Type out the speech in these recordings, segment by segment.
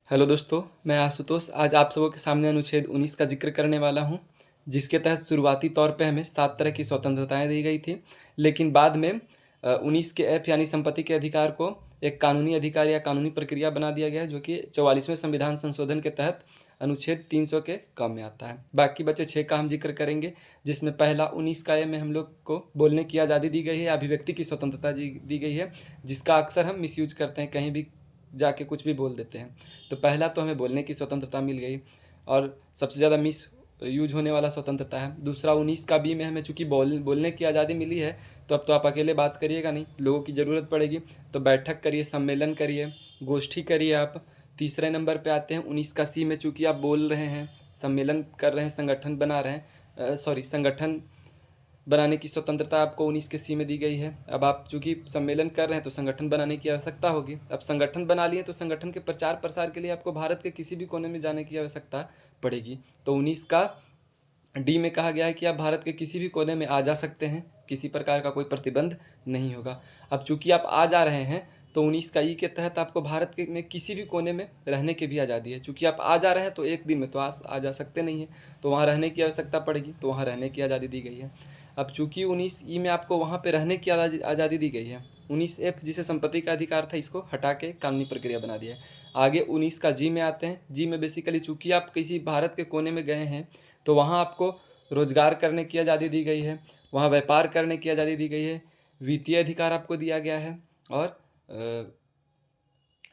Hello दोस्तों, मैं आशुतोष आज आप सबों के सामने अनुच्छेद 19 का जिक्र करने वाला हूं, जिसके तहत शुरुआती तौर पे हमें 7 तरह की स्वतंत्रताएं दी गई थी, लेकिन बाद में 19 के एफ यानी संपत्ति के अधिकार को एक कानूनी अधिकार या कानूनी प्रक्रिया बना दिया गया है, जो कि 44वें संविधान संशोधन के तहत अनुच्छेद 300 के काम में आता है। बाकी बचे 6 का हम जिक्र करेंगे, जिसमें पहला 19 का ए में हम लोग को बोलने की आज़ादी दी गई है, अभिव्यक्ति की स्वतंत्रता दी गई है, जिसका अक्सर हम मिसयूज करते हैं, कहीं भी जाके कुछ भी बोल देते हैं। तो पहला तो हमें बोलने की स्वतंत्रता मिल गई और सबसे ज़्यादा मिस यूज होने वाला स्वतंत्रता है। दूसरा 19 का बी में हमें चूँकि बोलने की आज़ादी मिली है, तो अब तो आप अकेले बात करिएगा नहीं, लोगों की ज़रूरत पड़ेगी, तो बैठक करिए, सम्मेलन करिए, गोष्ठी करिए आप। तीसरे नंबर पे आते हैं 19 का सी में, चूँकि आप बोल रहे हैं, सम्मेलन कर रहे हैं, संगठन बना रहे हैं, संगठन बनाने की स्वतंत्रता आपको 19 के सी में दी गई है। अब आप चूँकि सम्मेलन कर रहे हैं तो संगठन बनाने की आवश्यकता होगी। अब संगठन बना लिए तो संगठन के प्रचार प्रसार के लिए आपको भारत के किसी भी कोने में जाने की आवश्यकता पड़ेगी। तो 19 का डी में कहा गया है कि आप भारत के किसी भी कोने में आ जा सकते हैं, किसी प्रकार का कोई प्रतिबंध नहीं होगा। अब चूँकि आप आ जा रहे हैं तो 19 का ई के तहत आपको भारत के में किसी भी कोने में रहने की भी आज़ादी है। चूँकि आप आ जा रहे हैं तो एक दिन में तो आ जा सकते नहीं हैं, तो वहाँ रहने की आवश्यकता पड़ेगी, तो वहाँ रहने की आज़ादी दी गई है। अब चूँकि 19 ई में आपको वहाँ पे रहने की आज़ादी दी गई है, 19 एफ जिसे संपत्ति का अधिकार था, इसको हटा के कानूनी प्रक्रिया बना दिया है। आगे 19 का जी में आते हैं। जी में बेसिकली चूँकि आप किसी भारत के कोने में गए हैं तो वहाँ आपको रोजगार करने की आज़ादी दी गई है, वहाँ व्यापार करने की आज़ादी दी गई है, वित्तीय अधिकार आपको दिया गया है और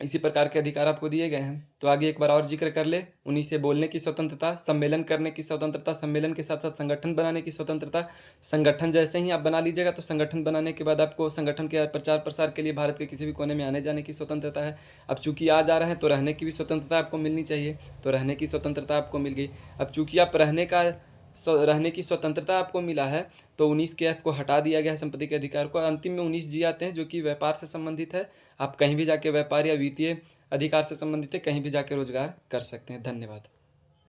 इसी प्रकार के अधिकार आपको दिए गए हैं। तो आगे एक बार और जिक्र कर ले, उन्हीं से बोलने की स्वतंत्रता, सम्मेलन करने की स्वतंत्रता, सम्मेलन के साथ साथ संगठन बनाने की स्वतंत्रता। संगठन जैसे ही आप बना लीजिएगा तो संगठन बनाने के बाद आपको संगठन के प्रचार प्रसार के लिए भारत के किसी भी कोने में आने जाने की स्वतंत्रता है। अब चूँकि आ जा रहे हैं तो रहने की भी स्वतंत्रता आपको मिलनी चाहिए, तो रहने की स्वतंत्रता आपको मिल गई। अब चूँकि आप रहने की स्वतंत्रता आपको मिला है, तो 19 के एफ को हटा दिया गया है संपत्ति के अधिकार को। अंतिम में 19 जी आते हैं, जो कि व्यापार से संबंधित है। आप कहीं भी जाके व्यापार या वित्तीय अधिकार से संबंधित है, कहीं भी जाके रोजगार कर सकते हैं। धन्यवाद।